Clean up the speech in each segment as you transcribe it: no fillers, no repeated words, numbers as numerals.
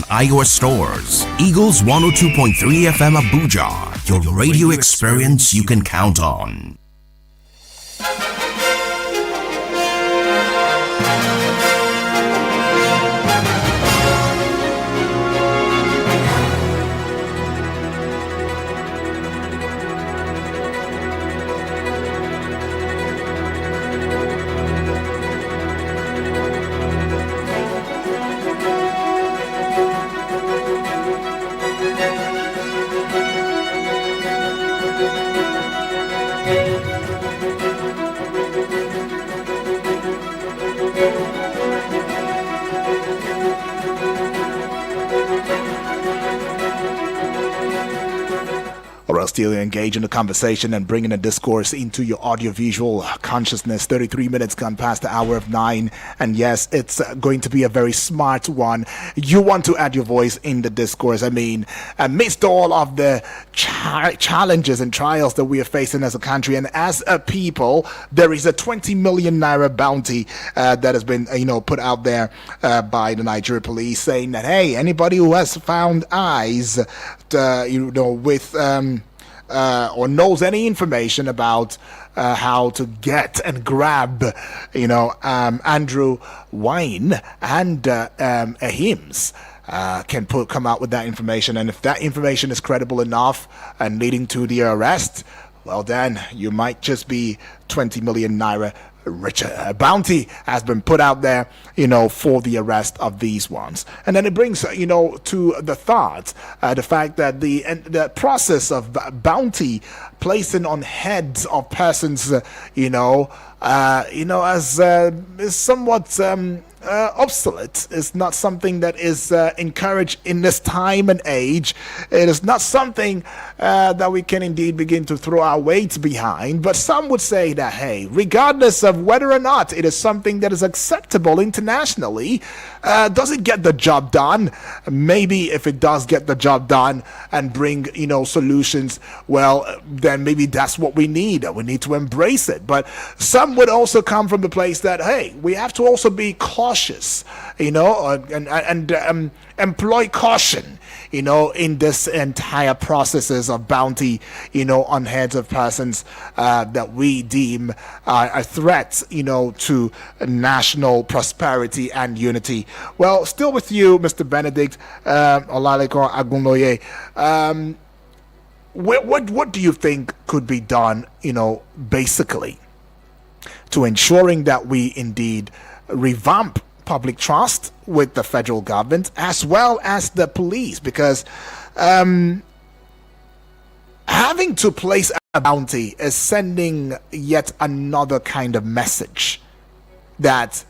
iOS stores. Eagles 102.3 FM Abuja, your radio experience you can count on. Still engage in the conversation and bringing a discourse into your audiovisual consciousness. 33 minutes gone past the hour of 9, and yes, it's going to be a very smart one. You want to add your voice in the discourse. I mean, amidst all of the challenges and trials that we are facing as a country and as a people, there is a 20 million naira bounty that has been put out there by the Nigeria police, saying that, hey, anybody who has found eyes with or knows any information about how to get and grab, Andrew Wine and Ahims, can come out with that information. And if that information is credible enough and leading to the arrest, well, then you might just be 20 million naira richer. A bounty has been put out there, for the arrest of these ones. And then it brings, to the thought, the fact that the process of bounty placing on heads of persons, is somewhat obsolete. It's not something that is encouraged in this time and age. It is not something that we can indeed begin to throw our weight behind. But some would say that, hey, regardless of whether or not it is something that is acceptable internationally, does it get the job done? Maybe if it does get the job done and bring, solutions, well, then maybe that's what we need. We need to embrace it. But some would also come from the place that, hey, we have to also be cautious, and employ caution, in this entire processes of bounty, on heads of persons that we deem a threat, to national prosperity and unity. Well, still with you, Mr. Benedict Olaleko Agunloye. What do you think could be done, basically, to ensuring that we indeed revamp public trust with the federal government as well as the police? Because having to place a bounty is sending yet another kind of message that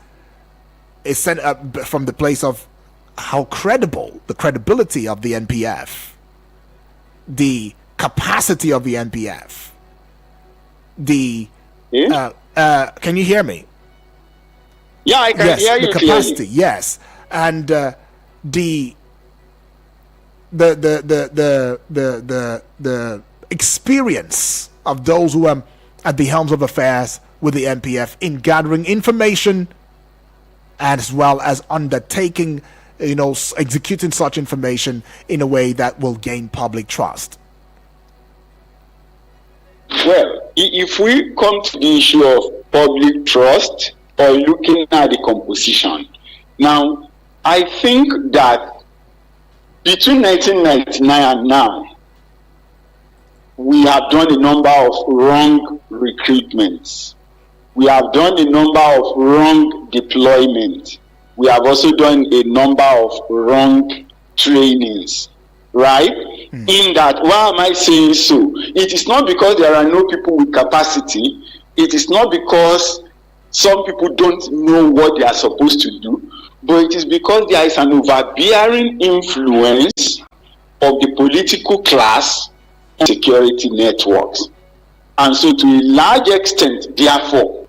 is sent up from the place of how credible, the credibility of the NPF, the capacity of the NPF, can you hear me? Yeah, I can hear you. The capacity, clearly. Yes, and the experience of those who are at the helms of affairs with the NPF in gathering information, as well as undertaking, executing such information in a way that will gain public trust. Well, if we come to the issue of public trust, or looking at the composition. Now, I think that between 1999 and now, we have done a number of wrong recruitments. We have done a number of wrong deployments. We have also done a number of wrong trainings, right? In that, why am I saying so? It is not because there are no people with capacity. It is not because some people don't know what they are supposed to do, but it is because there is an overbearing influence of the political class on security networks. And so to a large extent, therefore,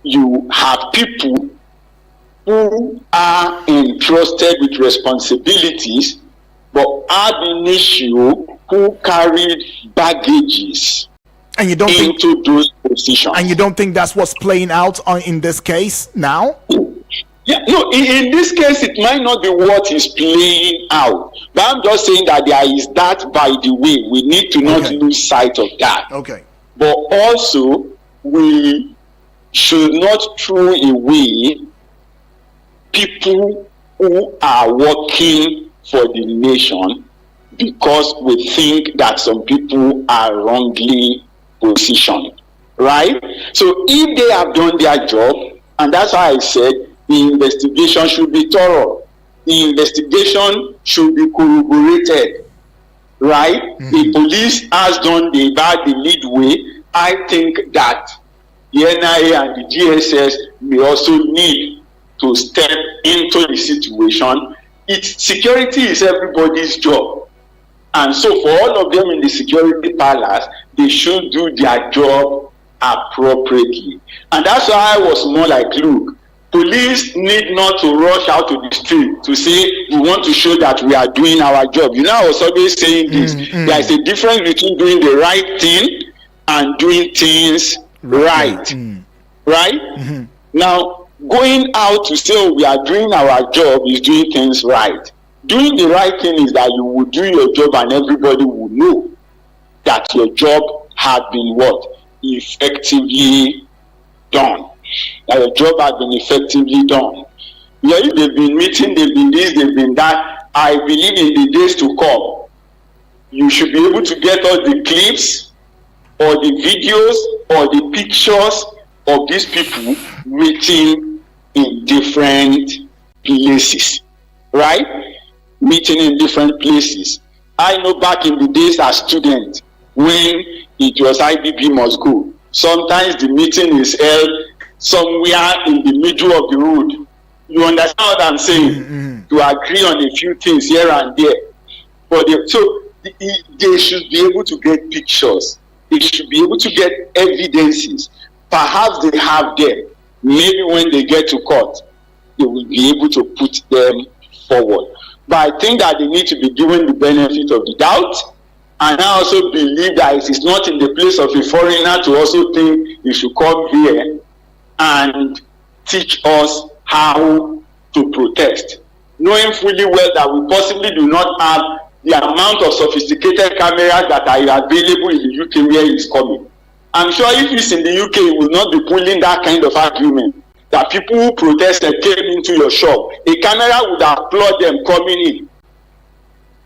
you have people who are entrusted with responsibilities, but ab initio who carried baggages and you don't into those positions. And you don't think that's what's playing out in this case now? Yeah, no, in this case, it might not be what is playing out. But I'm just saying that there is that by the way. We need to not lose sight of that. Okay. But also, we should not throw away people who are working for the nation because we think that some people are wrongly positioned, right? So if they have done their job, and that's why I said the investigation should be thorough, the investigation should be corroborated, right? Mm-hmm. The police has done the lead way. I think that the NIA and the GSS may also need to step into the situation. Security is everybody's job. And so for all of them in the security palace, they should do their job appropriately. And that's why I was more like, look, police need not to rush out to the street to say, we want to show that we are doing our job. You know, I was always saying this. There is a difference between doing the right thing and doing things right. Right? Mm-hmm. Now, going out to say, oh, we are doing our job is doing things right. Doing the right thing is that you will do your job and everybody will know that your job had been what? Effectively done. That your job had been effectively done. Yeah, if they've been meeting, they've been this, they've been that. I believe in the days to come, you should be able to get all the clips or the videos or the pictures of these people meeting in different places, right? Meeting in different places. I know back in the days as student, when it was IBB must go, sometimes the meeting is held somewhere in the middle of the road. You understand what I'm saying? Mm-hmm. To agree on a few things here and there. But they should be able to get pictures. They should be able to get evidences. Perhaps they have them. Maybe when they get to court, they will be able to put them forward. But I think that they need to be given the benefit of the doubt. And I also believe that it is not in the place of a foreigner to also think you should come here and teach us how to protest, knowing fully well that we possibly do not have the amount of sophisticated cameras that are available in the UK where it's coming. I'm sure if it's in the UK, you will not be pulling that kind of argument that people who protested came into your shop. A camera would have applaud them coming in,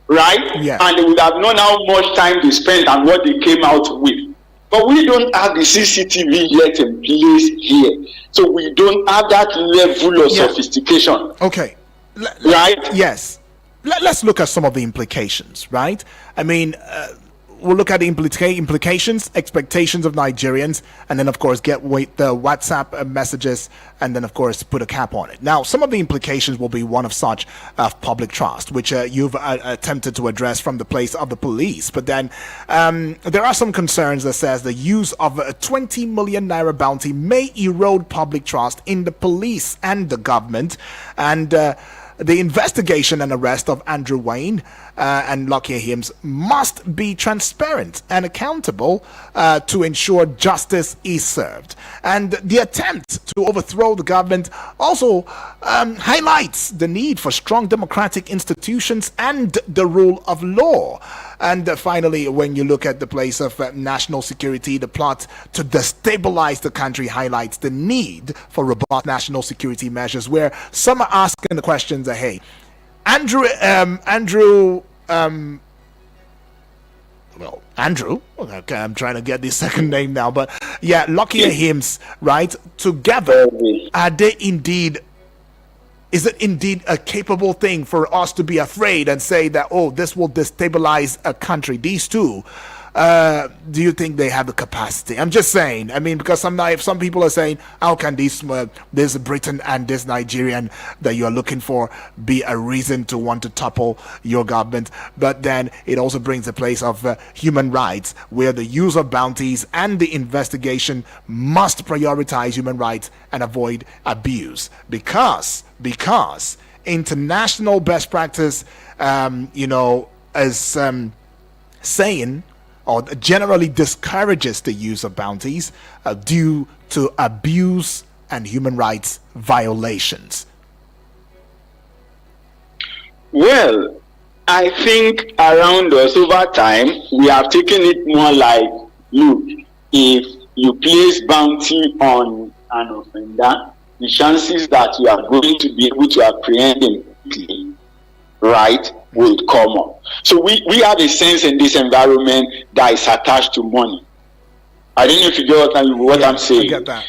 right? Yeah. And they would have known how much time they spent and what they came out with. But we don't have the CCTV yet in place here. So we don't have that level of sophistication. Okay. Right? Yes. Let's look at some of the implications, right? I mean, we'll look at the implications, expectations of Nigerians, and then, of course, get the WhatsApp messages, and then, of course, put a cap on it. Now, some of the implications will be one of such public trust, which you've attempted to address from the place of the police. But then there are some concerns that says the use of a 20 million naira bounty may erode public trust in the police and the government, and the investigation and arrest of Andrew Wayne and Lucky Hims must be transparent and accountable to ensure justice is served. And the attempt to overthrow the government also highlights the need for strong democratic institutions and the rule of law. And finally, when you look at the place of national security, the plot to destabilize the country highlights the need for robust national security measures, where some are asking the questions that, hey, Andrew, okay, I'm trying to get the second name now, but yeah, Lucky Hims, right? Together, are they indeed? Is it indeed a capable thing for us to be afraid and say that, oh, this will destabilize a country? These two, do you think they have the capacity? I'm just saying. I mean, because some people are saying, how can this Britain and this Nigerian that you're looking for be a reason to want to topple your government? But then it also brings a place of human rights, where the use of bounties and the investigation must prioritize human rights and avoid abuse. Because international best practice, is saying, or generally discourages the use of bounties due to abuse and human rights violations. Well, I think around us over time, we have taken it more like, look, if you place bounty on an offender, the chances that you are going to be able to apprehend him quickly, right, will come up. So we have a sense in this environment that is attached to money. I don't know if you get what I'm saying. I get that.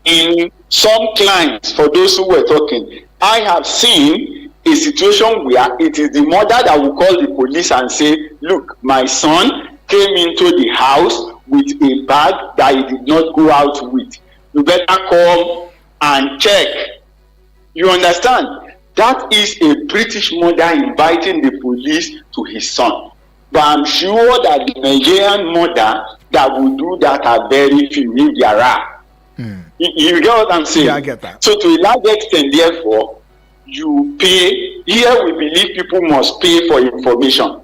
In some clients, for those who were talking, I have seen a situation where it is the mother that will call the police and say, look, my son came into the house with a bag that he did not go out with. You better come and check. You understand? That is a British mother inviting the police to his son. But I'm sure that the Nigerian mother that will do that are very few, if there are. You get what I'm saying? Yeah, I get that. So to a large extent, therefore, you pay. Here we believe people must pay for information.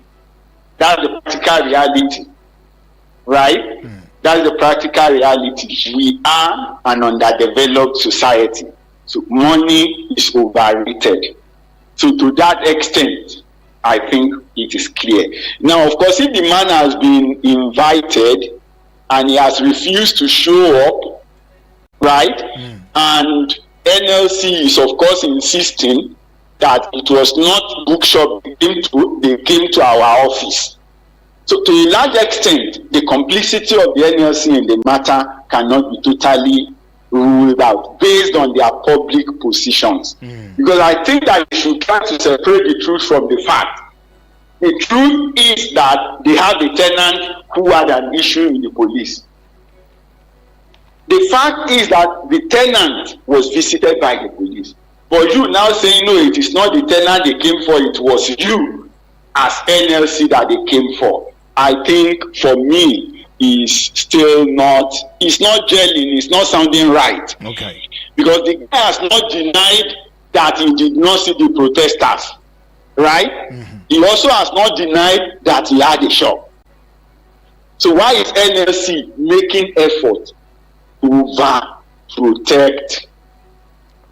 That's the practical reality, right? That's the practical reality. We are an underdeveloped society. So money is overrated. So to that extent, I think it is clear. Now, of course, if the man has been invited and he has refused to show up, right? And NLC is, of course, insisting that it was not bookshop they came to our office. So to a large extent, the complicity of the NLC in the matter cannot be totally ruled out based on their public positions. Because I think that you should try to separate the truth from the fact. The truth is that they have a tenant who had an issue with the police. The fact is that the tenant was visited by the police. But you now saying, no, it is not the tenant they came for, it was you as NLC that they came for. I think for me, it's not gelling, it's not sounding right. Okay. Because the guy has not denied that he did not see the protesters, right? He also has not denied that he had a shop. So why is NLC making effort to over-protect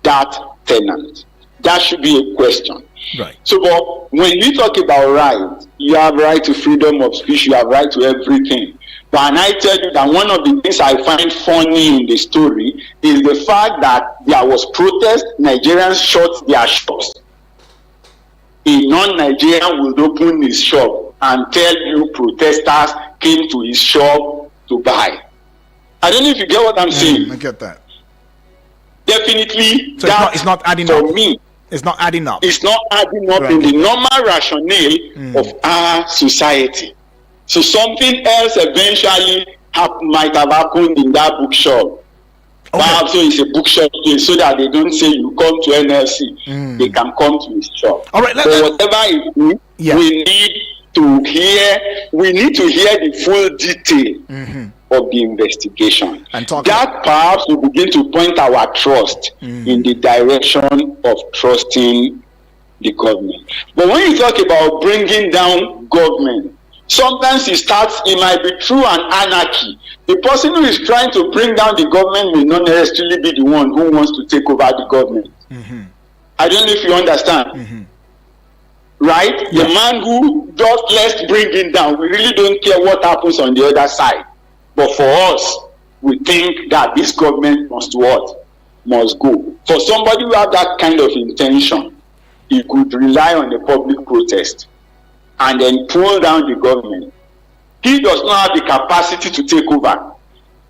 that tenant? That should be a question. Right. So, but when we talk about rights, you have right to freedom of speech, you have right to everything. But and I tell you that one of the things I find funny in the story is the fact that there was protest, Nigerians shut their shops. A non-Nigerian would open his shop and tell you protesters came to his shop to buy. I don't know if you get what I'm saying. I get that. Definitely, So it's not adding for up. me. It's not adding up. It's not adding up Right. in the normal rationale of our society. So something else eventually might have happened in that bookshop. Perhaps so it's a bookshop place so that they don't say you come to NLC. They can come to his shop. All right. But whatever it is, we need to hear the full detail of the investigation. And that perhaps will begin to point our trust in the direction of trusting the government. But when you talk about bringing down government, sometimes it might be through an anarchy. The person who is trying to bring down the government may not necessarily be the one who wants to take over the government. I don't know if you understand. Right? The man who just let's bring it down. We really don't care what happens on the other side. But for us, we think that this government must go. For somebody who have that kind of intention, he could rely on the public protest and then pull down the government. He does not have the capacity to take over.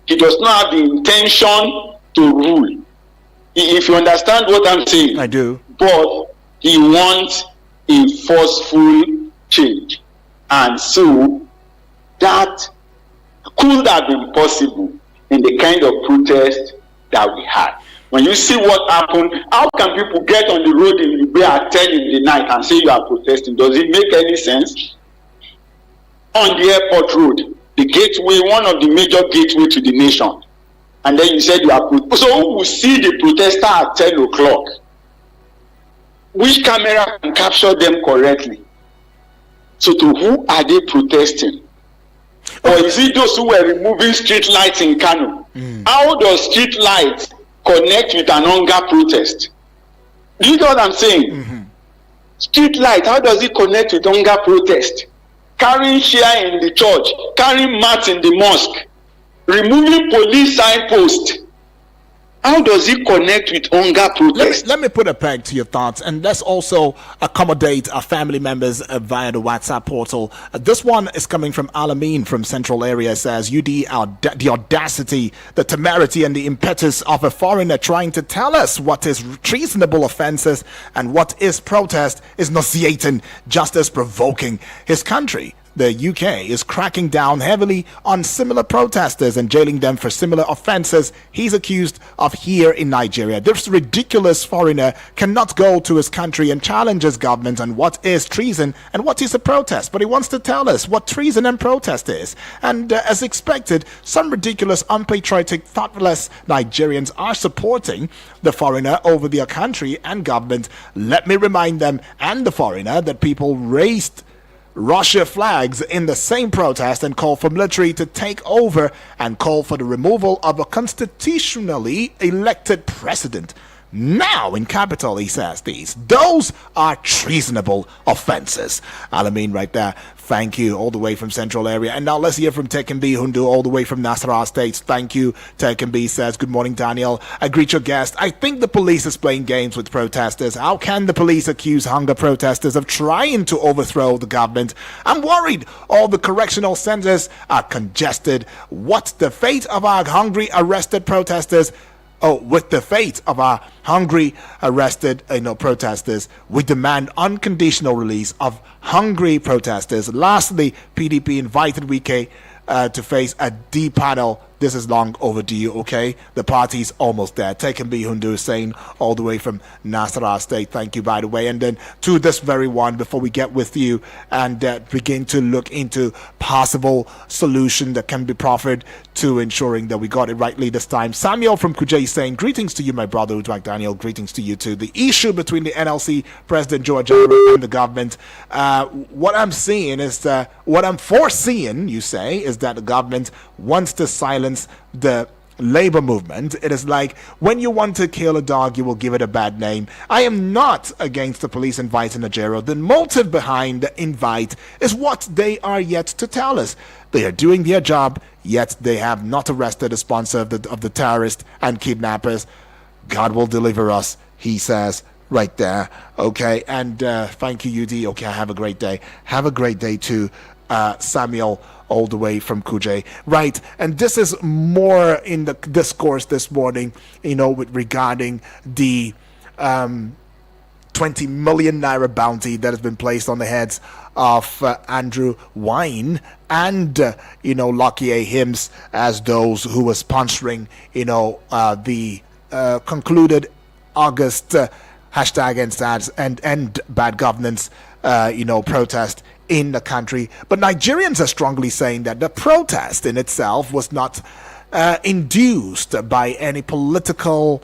He does not have the intention to rule. If you understand what I'm saying. I do. But he wants a forceful change. And so that could have been possible in the kind of protest that we had. When you see what happened, how can people get on the road in Libya at 10 in the night and say you are protesting? Does it make any sense? On the airport road, the gateway, one of the major gateways to the nation, and then you said you are protesting. So who will see the protester at 10 o'clock? Which camera can capture them correctly? So to who are they protesting? Or is it those who were removing street lights in Kano? How does street lights connect with an hunger protest? Do you know what I'm saying? Street light, how does it connect with hunger protest? Carrying chair in the church, carrying mat in the mosque, removing police signpost. How does it connect with hunger protest? Let me put a peg to your thoughts, and let's also accommodate our family members via the WhatsApp portal. This one is coming from Alamin from Central Area. It says, the audacity, the temerity, and the impetus of a foreigner trying to tell us what is treasonable offenses and what is protest is nauseating, just as provoking. His country, the UK, is cracking down heavily on similar protesters and jailing them for similar offenses he's accused of here in Nigeria. This ridiculous foreigner cannot go to his country and challenge his government on what is treason and what is a protest, but he wants to tell us what treason and protest is. And as expected, some ridiculous, unpatriotic, thoughtless Nigerians are supporting the foreigner over their country and government. Let me remind them and the foreigner that people raised Russia flags in the same protest and call for military to take over and call for the removal of a constitutionally elected president. Now in capital, he says those are treasonable offenses. Alamin right there. Thank you, all the way from Central Area. And now let's hear from Tekenbi Hundu, all the way from Nasarawa State. Thank you. Tekenbi says, good morning, Daniel. I greet your guest. I think the police is playing games with protesters. How can the police accuse hunger protesters of trying to overthrow the government? I'm worried all the correctional centers are congested. What's the fate of our hungry arrested protesters? With the fate of our hungry arrested protesters, we demand unconditional release of hungry protesters. Lastly, PDP invited Wike to face a D panel. This is long overdue, okay? The party's almost there. Tekenbi Hundu is saying all the way from Nasarawa State. Thank you, by the way. And then to this very one, before we get with you and begin to look into possible solution that can be proffered to ensuring that we got it rightly this time. Samuel from Kuje is saying, greetings to you, my brother, Udwak Daniel. Greetings to you too. The issue between the NLC, President Joe Ajaero, and the government, what I'm seeing is what I'm foreseeing, you say, is that the government wants to silence the labor movement. It is like when you want to kill a dog, you will give it a bad name. I am not against the police inviting Ajaero. The motive behind the invite is what they are yet to tell us. They are doing their job, yet they have not arrested the sponsor of the terrorists and kidnappers. God will deliver us, he says right there. Okay, and thank you, UD. Okay, have a great day. Have a great day too, Samuel, all the way from Kuje. Right, and this is more in the discourse this morning, regarding the 20 million naira bounty that has been placed on the heads of Andrew Wine and Lucky A. Hims as those who were sponsoring the concluded August hashtag end bad governance protest in the country. But Nigerians are strongly saying that the protest in itself was not induced by any political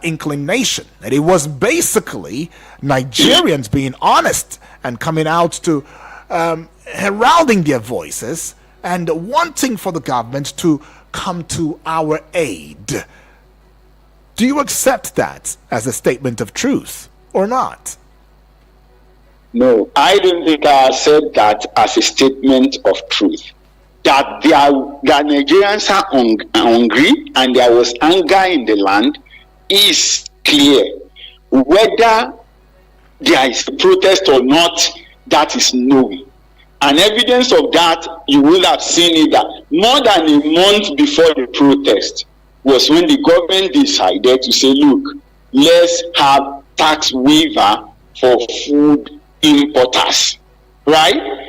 inclination. And it was basically Nigerians being honest and coming out to heralding their voices and wanting for the government to come to our aid. Do you accept that as a statement of truth or not? No, I don't think I said that as a statement of truth. That the Nigerians are hungry and there was anger in the land is clear. Whether there is a protest or not, that is known. And evidence of that, you will have seen it that more than a month before the protest was when the government decided to say, look, let's have tax waiver for food importers, right?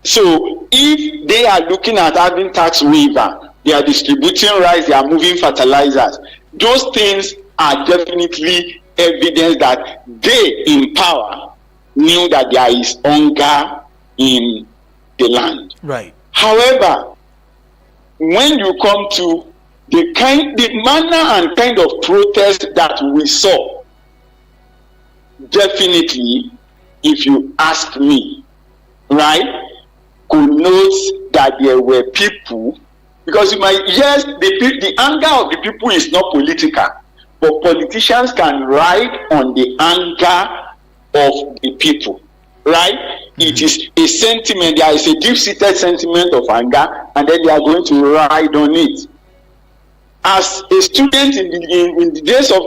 So if they are looking at having tax waiver, they are distributing rice, they are moving fertilizers, those things are definitely evidence that they in power knew that there is hunger in the land. Right. However, when you come to the manner and kind of protest that we saw, definitely, if you ask me, right, connotes that there were people, because the anger of the people is not political, but politicians can ride on the anger of the people, right? Mm-hmm. It is a sentiment. There is a deep-seated sentiment of anger, and then they are going to ride on it. As a student in the days of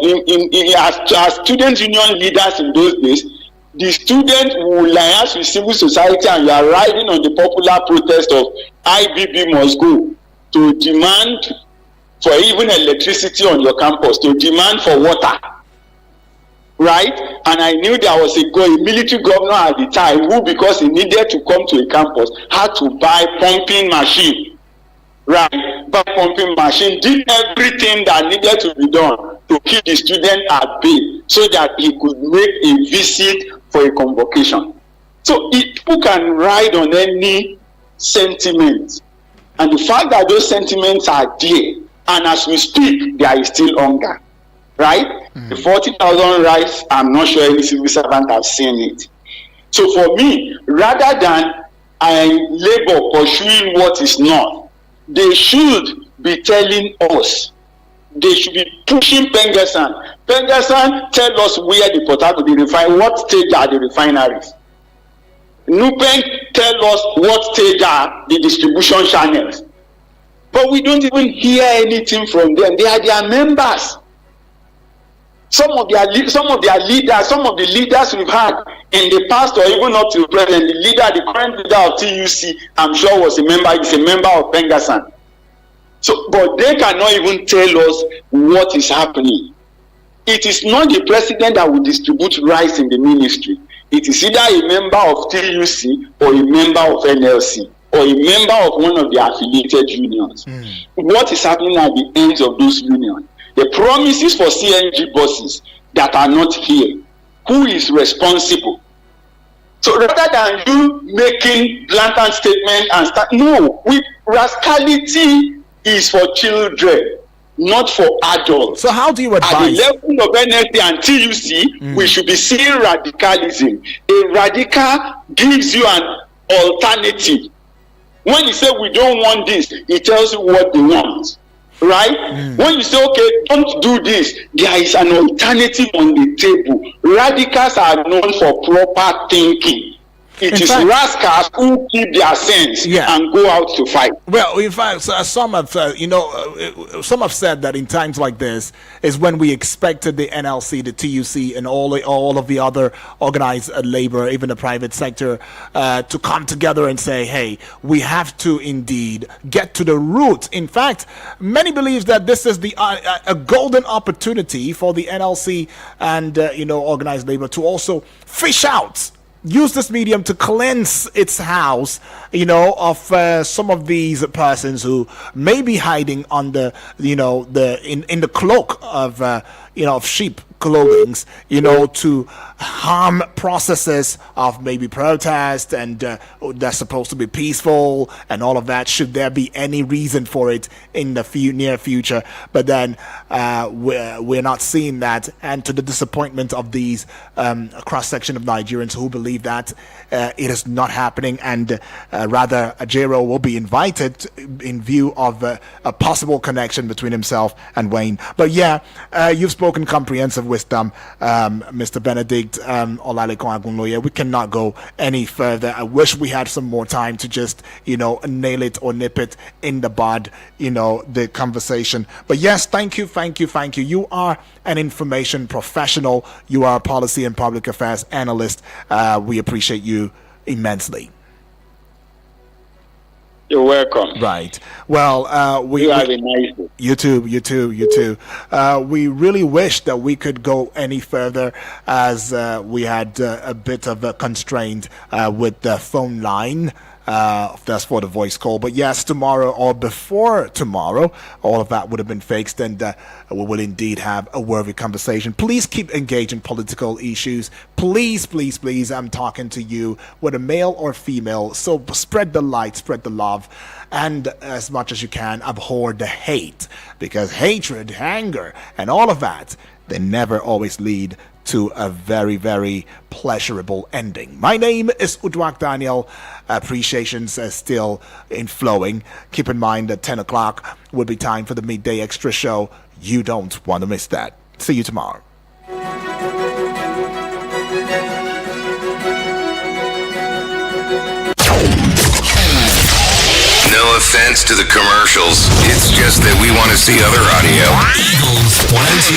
as student union leaders in those days, the student will liaise with civil society, and you are riding on the popular protest of IBB must go, to demand for even electricity on your campus, to demand for water, right? And I knew there was a military governor at the time who, because he needed to come to a campus, had to buy pumping machine, right? Buy pumping machine, did everything that needed to be done to keep the student at bay so that he could make a visit for a convocation. So people can ride on any sentiment, and the fact that those sentiments are there, and as we speak, there is still hunger, right? The 40,000 rice, I'm not sure any civil servant has seen it. So for me, rather than labor pursuing what is not, they should be telling us. They should be pushing Pengersan. Pengersan, tell us where the potato they refine, what stage are the refineries. Nupeng, tell us what stage are the distribution channels. But we don't even hear anything from them. They are their members. Some of their leaders, some of the leaders we've had in the past or even up to the present, the current leader of TUC, I'm sure is a member of Pengersan. So, but they cannot even tell us what is happening. It is not the president that will distribute rice in the ministry. It is either a member of TUC or a member of NLC or a member of one of the affiliated unions. What is happening at the ends of those unions? The promises for CNG buses that are not here. Who is responsible? So rather than you making blatant statements and rascality is for children, not for adults. So how do you advise? At the level of NLC and TUC, we should be seeing radicalism. A radical gives you an alternative. When you say we don't want this, it tells you what they want. Right? When you say, okay, don't do this, there is an alternative on the table. Radicals are known for proper thinking. It is rascals who keep their sense and go out to fight. Well, in fact, some have said that in times like this is when we expected the NLC, the TUC, and all of the other organized labor, even the private sector, to come together and say, hey, we have to indeed get to the root. In fact, many believe that this is a golden opportunity for the NLC and organized labor to also fish out. Use this medium to cleanse its house, of some of these persons who may be hiding under, in the cloak of sheep clothings, to harm processes of maybe protest and that's supposed to be peaceful and all of that. Should there be any reason for it in the near future? But then we're not seeing that, and to the disappointment of these cross section of Nigerians who believe that it is not happening, and rather Ajero will be invited in view of a possible connection between himself and Wayne. But you've spoken comprehensive wisdom, Mr. Benedict Olalekun Agunloye. We cannot go any further. I wish we had some more time to just nail it or nip it in the bud, the conversation. But yes, thank you. You are an information professional. You are a policy and public affairs analyst. We appreciate you immensely. You're welcome. Right. Well, you have a nice day. You too. We really wish that we could go any further, as we had a bit of a constraint with the phone line. That's for the voice call. But yes, tomorrow or before tomorrow, all of that would have been fixed, and we will indeed have a worthy conversation. Please keep engaged in political issues. Please, I'm talking to you, whether male or female. So spread the light, spread the love, and as much as you can, abhor the hate, because hatred, anger, and all of that, they never always lead to a very, very pleasurable ending. My name is Udwak Daniel. Appreciations are still in flowing. Keep in mind that 10 o'clock will be time for the Midday Extra Show. You don't want to miss that. See you tomorrow. No offense to the commercials. It's just that we want to see other audio. Eagles 102.